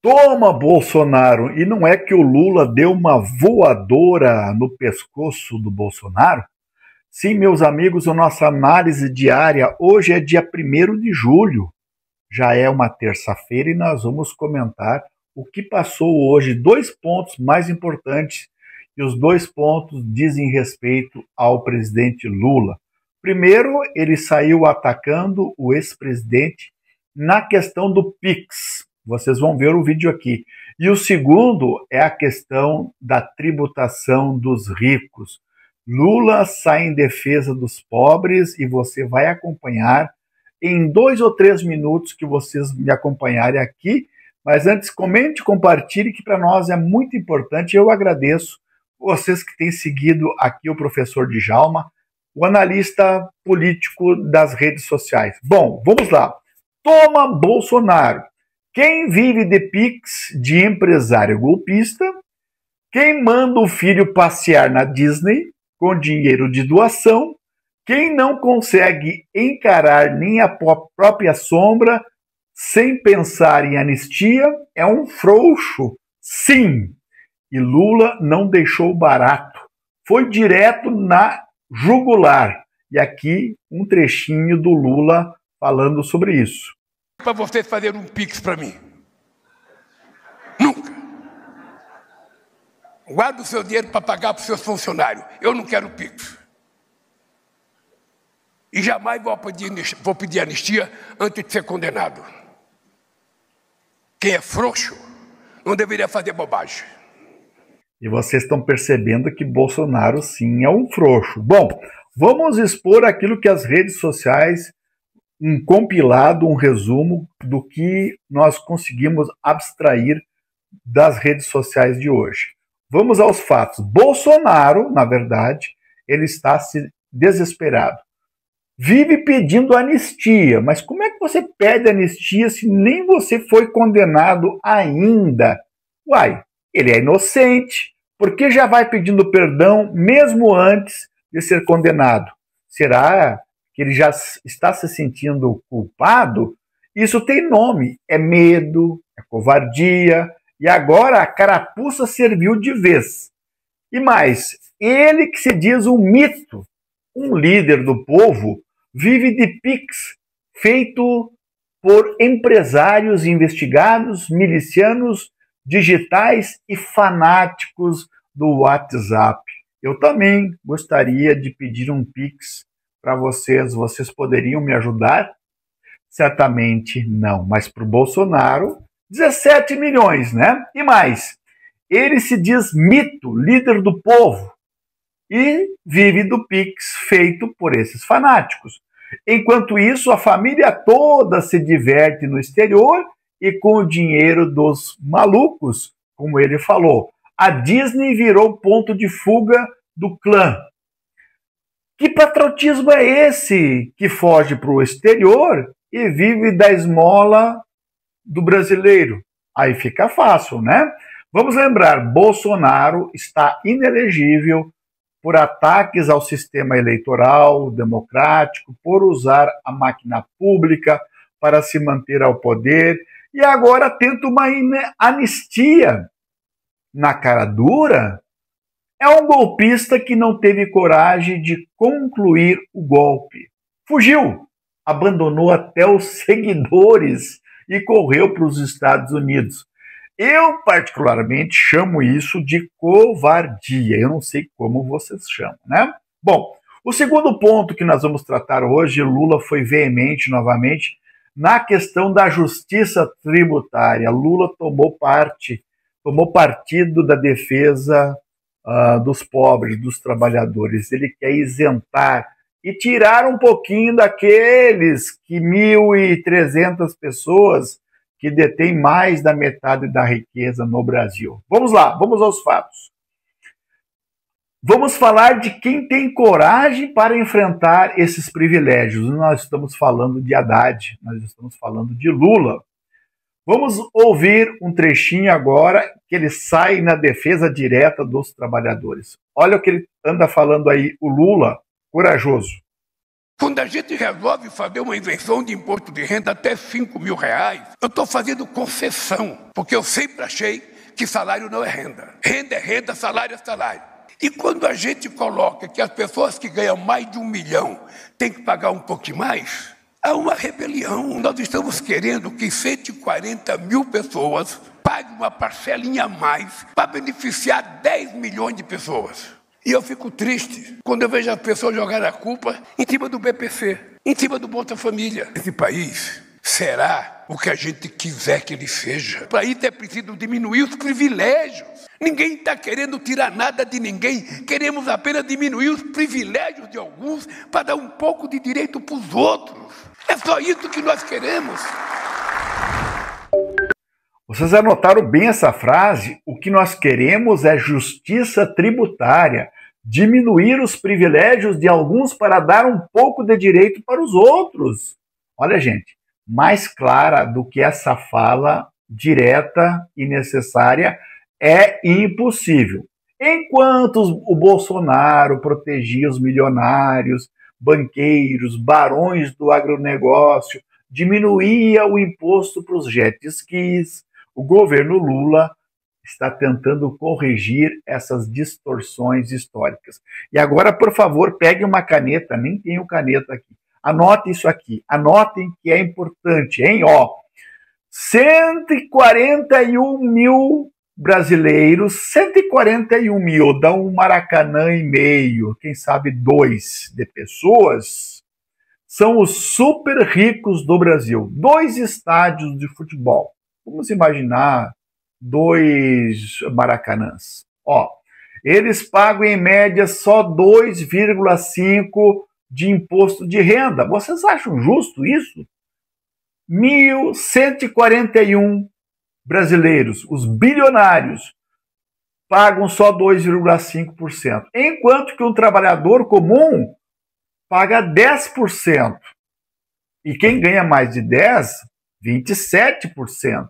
Toma, Bolsonaro! E não é que o Lula deu uma voadora no pescoço do Bolsonaro? Sim, meus amigos, a nossa análise diária hoje é dia 1º de julho. Já é uma terça-feira e nós vamos comentar o que passou hoje. Dois pontos mais importantes, e os dois pontos dizem respeito ao presidente Lula. Primeiro, ele saiu atacando o ex-presidente na questão do Pix. Vocês vão ver o vídeo aqui. E o segundo é a questão da tributação dos ricos. Lula sai em defesa dos pobres e você vai acompanhar em 2 ou 3 minutos que vocês me acompanharem aqui. Mas antes, comente, compartilhe, que para nós é muito importante. Eu agradeço vocês que têm seguido aqui o professor Djalma, o analista político das redes sociais. Bom, vamos lá. Toma, Bolsonaro! Quem vive de Pix, de empresário golpista? Quem manda o filho passear na Disney com dinheiro de doação? Quem não consegue encarar nem a própria sombra sem pensar em anistia é um frouxo, sim. E Lula não deixou barato. Foi direto na jugular. E aqui um trechinho do Lula falando sobre isso. Para vocês fazerem um Pix para mim. Nunca. Guarda o seu dinheiro para pagar para os seus funcionários. Eu não quero Pix. E jamais vou pedir anistia antes de ser condenado. Quem é frouxo não deveria fazer bobagem. E vocês estão percebendo que Bolsonaro, sim, é um frouxo. Bom, vamos expor aquilo que as redes sociais, um compilado, um resumo do que nós conseguimos abstrair das redes sociais de hoje. Vamos aos fatos. Bolsonaro, na verdade, ele está desesperado. Vive pedindo anistia, mas como é que você pede anistia se nem você foi condenado ainda? Uai, ele é inocente, por que já vai pedindo perdão mesmo antes de ser condenado? Será que ele já está se sentindo culpado? Isso tem nome, é medo, é covardia, e agora a carapuça serviu de vez. E mais, ele que se diz um mito, um líder do povo, vive de Pix, feito por empresários investigados, milicianos, digitais e fanáticos do WhatsApp. Eu também gostaria de pedir um Pix para vocês. Vocês poderiam me ajudar? Certamente não, mas para o Bolsonaro, 17 milhões, né? E mais, ele se diz mito, líder do povo, e vive do Pix feito por esses fanáticos. Enquanto isso, a família toda se diverte no exterior e com o dinheiro dos malucos, como ele falou. A Disney virou ponto de fuga do clã. Que patriotismo é esse que foge para o exterior e vive da esmola do brasileiro? Aí fica fácil, né? Vamos lembrar, Bolsonaro está inelegível por ataques ao sistema eleitoral democrático, por usar a máquina pública para se manter ao poder, e agora tenta uma anistia na cara dura. É um golpista que não teve coragem de concluir o golpe. Fugiu, abandonou até os seguidores e correu para os Estados Unidos. Eu, particularmente, chamo isso de covardia. Eu não sei como vocês chamam, né? Bom, o segundo ponto que nós vamos tratar hoje, Lula foi veemente novamente na questão da justiça tributária. Lula tomou partido da defesa dos pobres, dos trabalhadores. Ele quer isentar e tirar um pouquinho daqueles que 1.300 pessoas que detém mais da metade da riqueza no Brasil. Vamos lá, vamos aos fatos. Vamos falar de quem tem coragem para enfrentar esses privilégios. Nós estamos falando de Haddad, nós estamos falando de Lula. Vamos ouvir um trechinho agora que ele sai na defesa direta dos trabalhadores. Olha o que ele anda falando aí, o Lula, corajoso. Quando a gente resolve fazer uma isenção de imposto de renda até R$5.000, eu estou fazendo concessão, porque eu sempre achei que salário não é renda. Renda é renda, salário é salário. E quando a gente coloca que as pessoas que ganham mais de 1 milhão têm que pagar um pouquinho mais, há uma rebelião. Nós estamos querendo que 140 mil pessoas paguem uma parcelinha a mais para beneficiar 10 milhões de pessoas. E eu fico triste quando eu vejo as pessoas jogarem a culpa em cima do BPC, em cima do Bolsa Família. Esse país será o que a gente quiser que ele seja. Para isso é preciso diminuir os privilégios. Ninguém está querendo tirar nada de ninguém. Queremos apenas diminuir os privilégios de alguns para dar um pouco de direito para os outros. É só isso que nós queremos. Vocês anotaram bem essa frase? O que nós queremos é justiça tributária. Diminuir os privilégios de alguns para dar um pouco de direito para os outros. Olha, gente, mais clara do que essa fala direta e necessária é impossível. Enquanto o Bolsonaro protegia os milionários, banqueiros, barões do agronegócio, diminuía o imposto para os jet skis, o governo Lula está tentando corrigir essas distorções históricas. E agora, por favor, pegue uma caneta, nem tenho caneta aqui. Anote isso aqui, anotem que é importante, hein? 141 mil brasileiros, 141 mil, dá um Maracanã e meio, quem sabe 2 de pessoas, são os super ricos do Brasil. 2 estádios de futebol. Vamos imaginar 2 Maracanãs. Eles pagam em média só 2,5 de imposto de renda. Vocês acham justo isso? 1.141 brasileiros, os bilionários, pagam só 2,5%, enquanto que um trabalhador comum paga 10%. E quem ganha mais de 10%, 27%.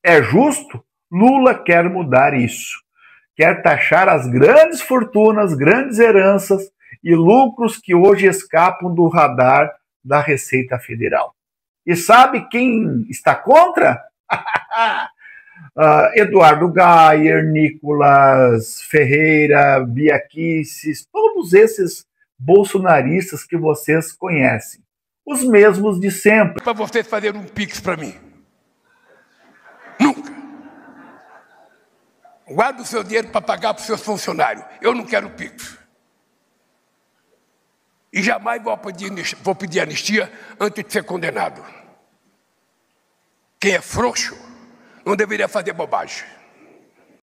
É justo? Lula quer mudar isso. Quer taxar as grandes fortunas, grandes heranças e lucros que hoje escapam do radar da Receita Federal. E sabe quem está contra? Eduardo Gayer, Nicolas Ferreira, Bia Kicis, todos esses bolsonaristas que vocês conhecem. Os mesmos de sempre. Para vocês fazerem um pix para mim. Nunca. Guarda o seu dinheiro para pagar para os seus funcionários. Eu não quero pix. E jamais vou pedir anistia antes de ser condenado. Quem é frouxo não deveria fazer bobagem.